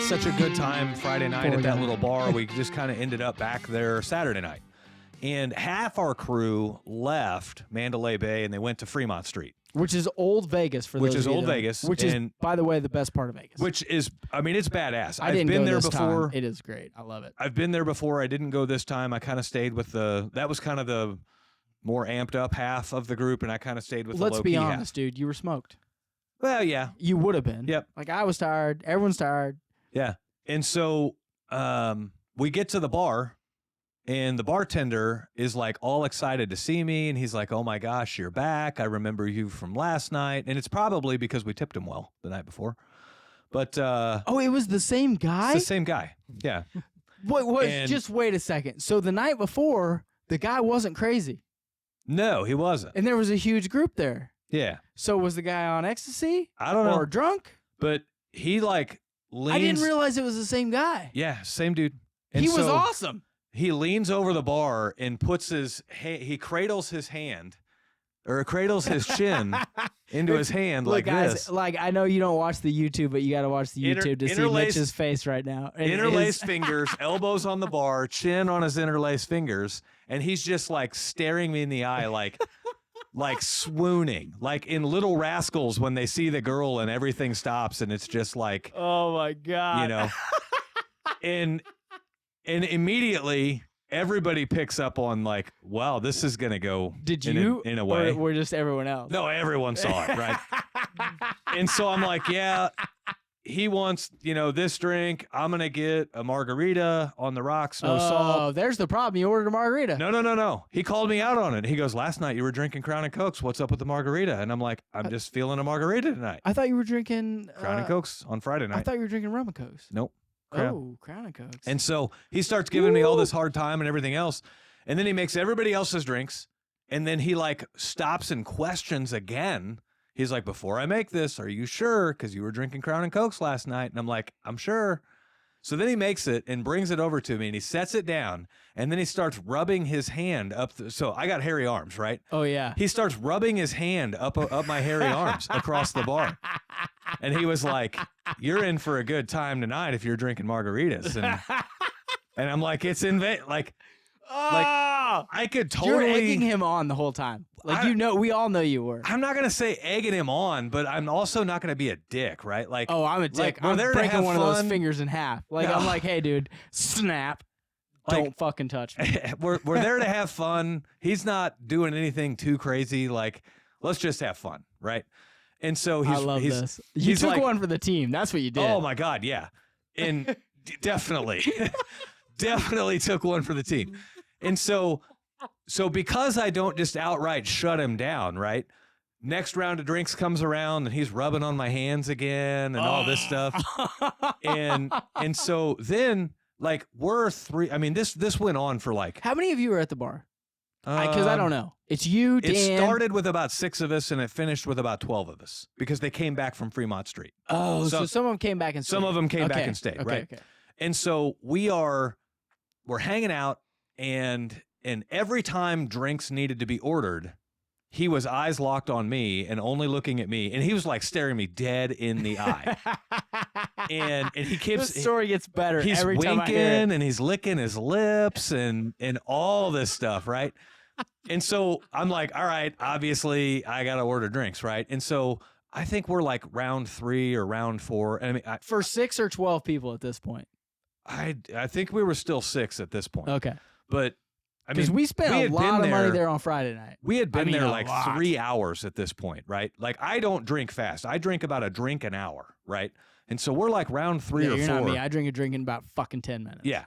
such a good time Friday night at that little bar. We just kind of ended up back there Saturday night. And half our crew left Mandalay Bay and they went to Fremont Street. Which is old Vegas for those Which is of you old that- Vegas. Which is, by the way, the best part of Vegas. Which is, I mean, it's badass. I didn't been go there this before. Time. It is great. I love it. I've been there before. I didn't go this time. I kind of stayed with that was kind of the more amped up half of the group, and I kind of stayed with the low-key Let's be half. honest, dude. You were smoked. Well, yeah. You would have been. Yep. Like, I was tired. Everyone's tired. Yeah. And so we get to the bar, and the bartender is like all excited to see me, and he's like, "Oh my gosh, you're back. I remember you from last night." And it's probably because we tipped him well the night before. But oh, it was the same guy? it's the same guy. Yeah. Just wait a second. So the night before, the guy wasn't crazy. No, he wasn't. And there was a huge group there. Yeah. So was the guy on ecstasy? I don't know. Or drunk? But he like leans. I didn't realize it was the same guy. Yeah, same dude. And He was so awesome. He leans over the bar and puts he cradles his hand, or cradles his chin into his hand. Look, like guys, this. like, I know you don't watch the YouTube, but you got to watch the YouTube to see interlaced- Mitch's face right now. And Interlaced fingers, elbows on the bar, chin on his interlaced fingers, and he's just like staring me in the eye like swooning, like in Little Rascals when they see the girl and everything stops and it's just like, oh my God. you know, and immediately everybody picks up on like, wow, this is gonna go. Did in you? in a way? Or just everyone else? No, everyone saw it, right? And so I'm like, yeah, he wants, this drink. I'm going to get a margarita on the rocks, no salt. Oh, there's the problem. You ordered a margarita. No. He called me out on it. He goes, last night you were drinking Crown and Cokes. What's up with the margarita? And I'm like, I'm just feeling a margarita tonight. I thought you were drinking Crown and Cokes on Friday night. I thought you were drinking rum and Cokes. Nope. Crown. Oh, Crown and Cokes. And so he starts giving me all this hard time and everything else. And then he makes everybody else's drinks. And then he like stops and questions again. He's like, before I make this, are you sure? Because you were drinking Crown and Cokes last night. And I'm like, I'm sure. So then he makes it and brings it over to me and he sets it down. And then he starts rubbing his hand up. So I got hairy arms, right? Oh, yeah. He starts rubbing his hand up my hairy arms across the bar. And he was like, you're in for a good time tonight if you're drinking margaritas. And I'm like, it's in vain. Like, I could totally. You're egging him on the whole time. Like, we all know you were. I'm not going to say egging him on, but I'm also not going to be a dick, right? Like, oh, I'm a dick. Like, we're I'm there to breaking have one fun. of those fingers in half. Like, No. I'm like, hey, dude, snap. Like, Don't fucking touch me. we're there to have fun. He's not doing anything too crazy. Like, let's just have fun, right? And so I love this. You took like, one for the team. That's what you did. Oh my God, yeah. And definitely took one for the team. And so because I don't just outright shut him down, right? Next round of drinks comes around and he's rubbing on my hands again and all this stuff. And so then like we're three, I mean, this went on for like. How many of you were at the bar? Because I don't know. It's you, Dan. It started with about 6 of us and it finished with about 12 of us because they came back from Fremont Street. Oh, so some of them came back and stayed. Some of them came back and stayed, right? Okay. And so we're hanging out and every time drinks needed to be ordered, he was eyes locked on me and only looking at me. And he was like staring me dead in the eye. and he keeps... The story gets better he's every time I hear winking it. and he's licking his lips and all this stuff, right? And so I'm like, all right, obviously I got to order drinks, right? And so I think we're like round 3 or round 4. And I mean, For 6 or 12 people at this point. I think we were still 6 at this point. Okay. But I Because mean, we spent a lot of money there on Friday night. We had been there like a lot. 3 hours at this point, right? Like I don't drink fast. I drink about a drink an hour, right? And so we're like round 3 or 4. You're not me. I drink a drink in about fucking 10 minutes. Yeah.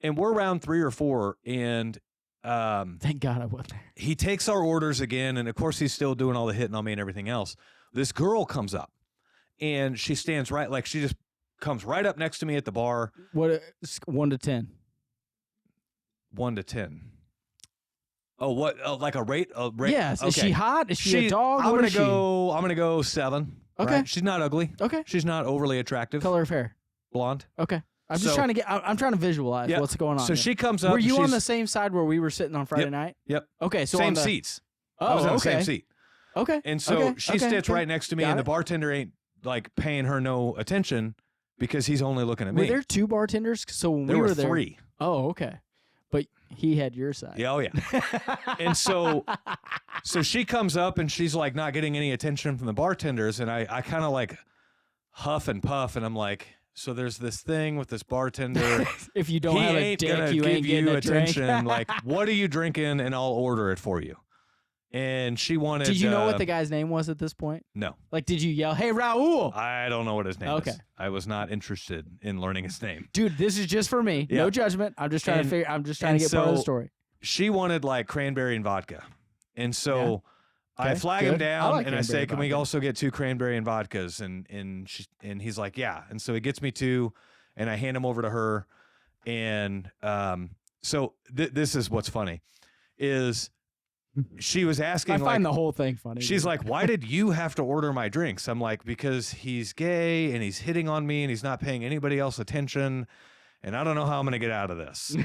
And we're round 3 or 4 and thank God I wasn't there. he takes our orders again, and of course he's still doing all the hitting on me and everything else. This girl comes up, and she stands right, like she just comes right up next to me at the bar. What? 1 to 10. 1 to 10. Oh, what? like a rate? Yes. Okay. Is she hot? Is she a dog? I'm What gonna is she? go. I'm gonna go 7. Okay. Right? She's not ugly. Okay. She's not overly attractive. Color of hair. Blonde. Okay. I'm just trying to get. I'm trying to visualize what's going on. So here. she comes up. Were you on she's- the same side where we were sitting on Friday Yep. night? Yep. Okay. So same on the, seats. Oh, I was on the okay. same seat. Okay. And so okay. she okay. sits okay. right next to me, Got and it. the bartender ain't like paying her no attention. because he's only looking at me. Were there 2 bartenders? So when there we were were there, 3. Oh, okay. But he had your side. Yeah, oh yeah. And so she comes up and she's like not getting any attention from the bartenders, and I kind of like huff and puff, and I'm like, so there's this thing with this bartender. If you don't he have a ain't dick, gonna you give ain't getting you a drink. attention. Like, what are you drinking? And I'll order it for you. And she wanted. Did you know what the guy's name was at this point? No. Like, did you yell, "Hey, Raul"? I don't know what his name Okay. is. I was not interested in learning his name. Dude, this is just for me. Yeah. No judgment. I'm just trying to figure. I'm just trying to get part of the story. She wanted like cranberry and vodka, and so I Okay, flag him good. I down like and I say, cranberry "Can we vodka." also get 2 cranberry and vodkas?" And he's like, "Yeah." And so he gets me 2, and I hand them over to her, and so this is what's funny, is she was asking. I find the whole thing funny. She's dude. like, "Why did you have to order my drinks?" I'm like, "Because he's gay and he's hitting on me and he's not paying anybody else attention. And I don't know how I'm going to get out of this."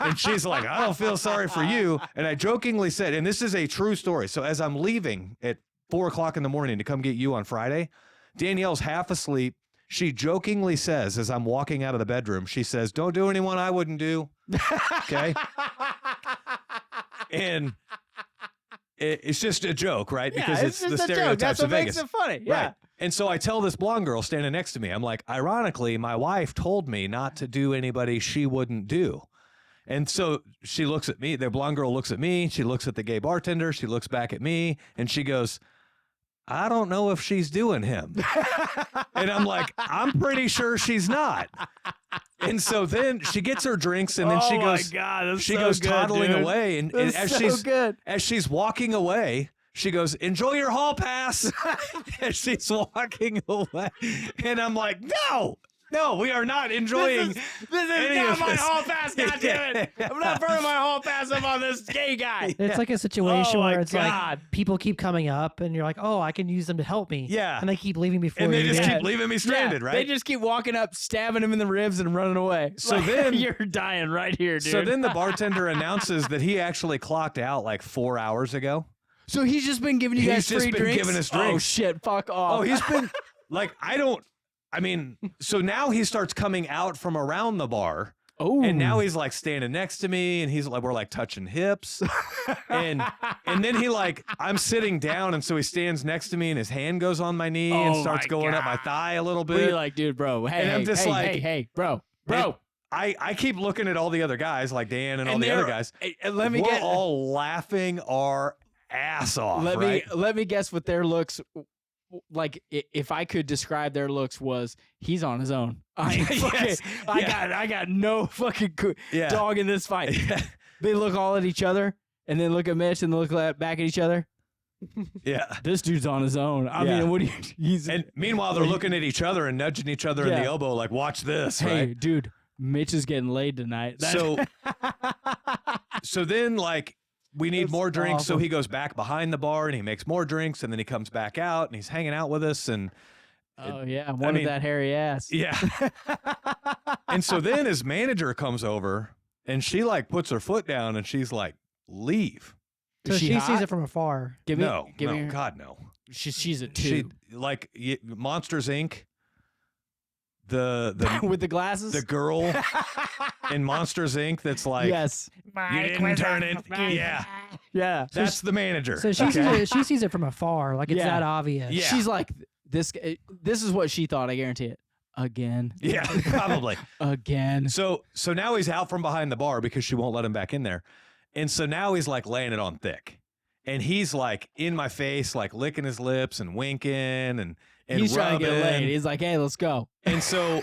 And she's like, "I don't feel sorry for you." And I jokingly said, and this is a true story. So as I'm leaving at 4:00 in the morning to come get you on Friday, Danielle's half asleep. She jokingly says, as I'm walking out of the bedroom, she says, "Don't do anyone I wouldn't do." Okay. And it's just a joke, right? Because it's the stereotypes That's of what Vegas. makes it funny. Yeah. Right. And so I tell this blonde girl standing next to me, I'm like, ironically, my wife told me not to do anybody she wouldn't do. And so she looks at me, the blonde girl looks at me, she looks at the gay bartender, she looks back at me, and she goes, "I don't know if she's doing him." And I'm like, "I'm pretty sure she's not." And so then she gets her drinks, and then she goes, toddling away, and as she's walking away, she goes, "Enjoy your hall pass." As she's walking away, and I'm like, no, we are not enjoying. This is not my hall pass. God damn it! I'm not burning my hall pass up on this gay guy. It's like a situation where it's God. like people keep coming up and you're like, oh, I can use them to help me. Yeah. And they keep leaving before And they you just do. keep leaving me stranded, right? They just keep walking up, stabbing him in the ribs, and running away. So then- you're dying right here, dude. So then the bartender announces that he actually clocked out like 4 hours ago. So he's just been giving you guys He's just free been drinks? giving us Oh drinks. shit! Fuck off. Oh, he's been like, so now he starts coming out from around the bar. Oh. And now he's like standing next to me, and he's like, we're like touching hips. and then he like, I'm sitting down, and so he stands next to me, and his hand goes on my knee and Oh starts my going up my God. thigh a little What are you bit. like, dude, bro? Hey, And I'm just hey, like- hey, bro. I keep looking at all the other guys, like Dan and all And the other they're- guys. Let me We're get. all laughing our ass off. right? Let me guess what their looks like. If I could describe their looks, was he's on his own. I ain't Yes. fucking, I got no fucking Yeah. dog in this fight. Yeah. They look all at each other, and then look at Mitch, and look back at each other. Yeah. This dude's on his own. I Yeah. mean, what do you? He's And meanwhile, they're looking at each other and nudging each other in Yeah. the elbow, like, watch this, hey, right? dude, Mitch is getting laid tonight. So then, like, we need That's more drinks. So awesome. he goes back behind the bar and he makes more drinks, and then he comes back out and he's hanging out with us. And oh yeah, wanted mean, that hairy ass. yeah. And so then his manager comes over and she like puts her foot down and she's like, leave. So Is she she sees hot? it from afar. Give me, No, give me. no, her- God, no. She's a She two like Monsters Inc. The with the glasses. the girl in Monsters Inc. That's like, yes, you didn't turn it. Yeah, yeah. that's the manager. So she sees it from afar, like it's Yeah. that obvious. Yeah. She's like this. This is what she thought. I guarantee it. Again, Yeah, probably. again. So now he's out from behind the bar because she won't let him back in there. And so now he's like laying it on thick. And he's like in my face, like licking his lips and winking and He's trying to get rubbing. laid. He's like, hey, let's go. And so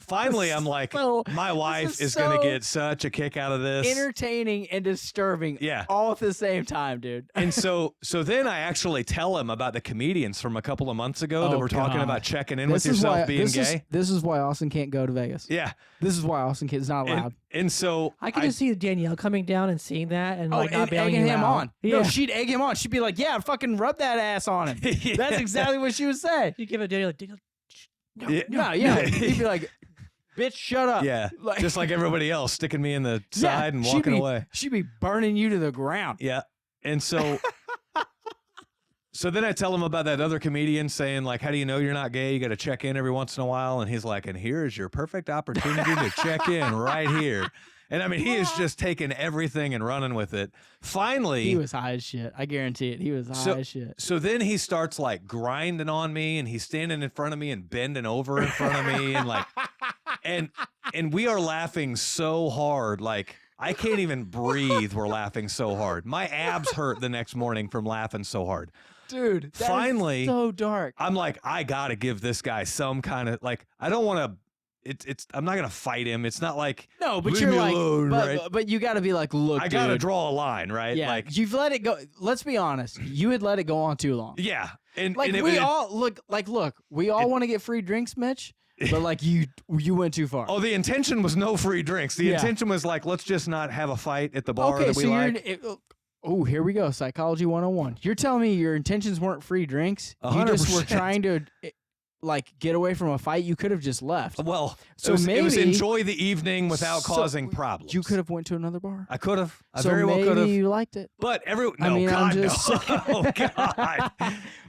finally I'm like, So my wife is is going so to get such a kick out of this. entertaining and disturbing. Yeah. all at the same time, dude. And so then I actually tell him about the comedians from a couple of months ago that Oh, were talking God. about checking in with yourself being gay. This is why Austin can't go to Vegas. Yeah. This is why Austin is not allowed. And so I could just see Danielle coming down and seeing that and like not and bailing egging you him out. on. Yeah. No, she'd egg him on. She'd be like, yeah, fucking rub that ass on him. Yeah. That's exactly what she would say. You give it Danielle, Danielle, Yeah. No, yeah. He'd be like, bitch, shut up. Yeah. Like- Just like everybody else, sticking me in the Yeah, side and she'd walking be- away. She'd be burning you to the ground. Yeah. And so So then I tell him about that other comedian saying, like, how do you know you're not gay? You got to check in every once in a while. And he's like, and here is your perfect opportunity to check in right here. And I mean, he is just taking everything and running with it. Finally, He was high as shit. I guarantee it. He was high as shit. so then he starts like grinding on me, and he's standing in front of me and bending over in front of me, and like, and we are laughing so hard, like I can't even breathe. We're laughing so hard. My abs hurt the next morning from laughing so hard. Dude, that Finally, is so dark. I'm like, I gotta give this guy some kind of like. I don't want to. I'm not gonna fight him. It's not like No, but leave you're me like, alone, but, right? but you got to be like, look, I gotta dude. draw a line, right? Yeah, Like, you've let it go. Let's be honest. You had let it go on too long. yeah, and Like and we all look. We all want to get free drinks, Mitch. But like you went too far. Oh, the intention was no free drinks. The Yeah. intention was like, let's just not have a fight at the bar Okay, that we so like. oh, here we go. Psychology 101. You're telling me your intentions weren't free drinks? You just were 100%. trying to like get away from a fight. You could have just left. Well, So it was maybe- enjoy the evening without So causing problems. You could have went to another bar. I could have. I So very well could have. maybe you liked it. But no, I'm God, just no. saying. Oh, God.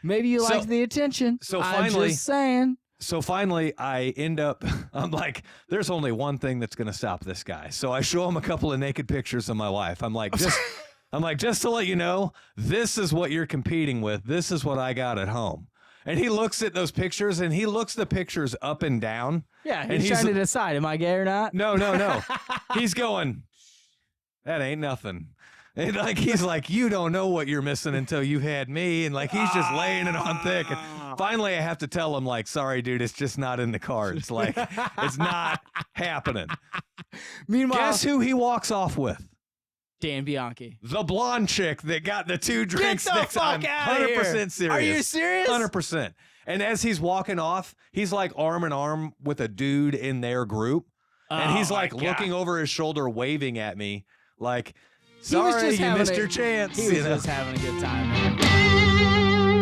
Maybe you So- liked the attention. so I'm finally- just saying. So finally, I end up, I'm like, there's only one thing that's going to stop this guy. So I show him a couple of naked pictures of my wife. I'm like, just to let you know, this is what you're competing with. This is what I got at home. And he looks at those pictures, and he looks the pictures up and down. Yeah, And he's he's- trying to decide, am I gay or not? No. He's going, that ain't nothing. And like he's like, you don't know what you're missing until you had me, and like he's just laying it on thick. And finally, I have to tell him like, sorry, dude, it's just not in the cards. Like, it's not happening. Meanwhile, Guess who he walks off with? Dan Bianchi. The blonde chick that got the 2 drinks. Get the next fuck time. outta here. 100% serious. Are you serious? 100%. And as he's walking off, he's like arm in arm with a dude in their group, and he's like looking over his shoulder, waving at me, like, He was sorry, just you having missed a- your chance. He was you know? just having a good time. Man.